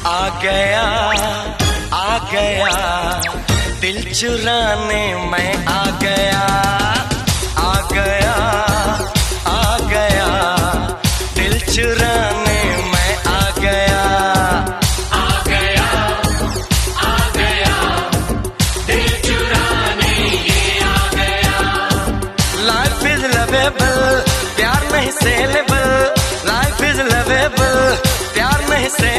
आ गया दिल चुराने मैं आ गया दिल चुराने मैं आ गया दिल चुराने ये आ गया। लाइफ इज लवेबल प्यार नहीं सेलेबल, लाइफ इज लवेबल प्यार नहीं से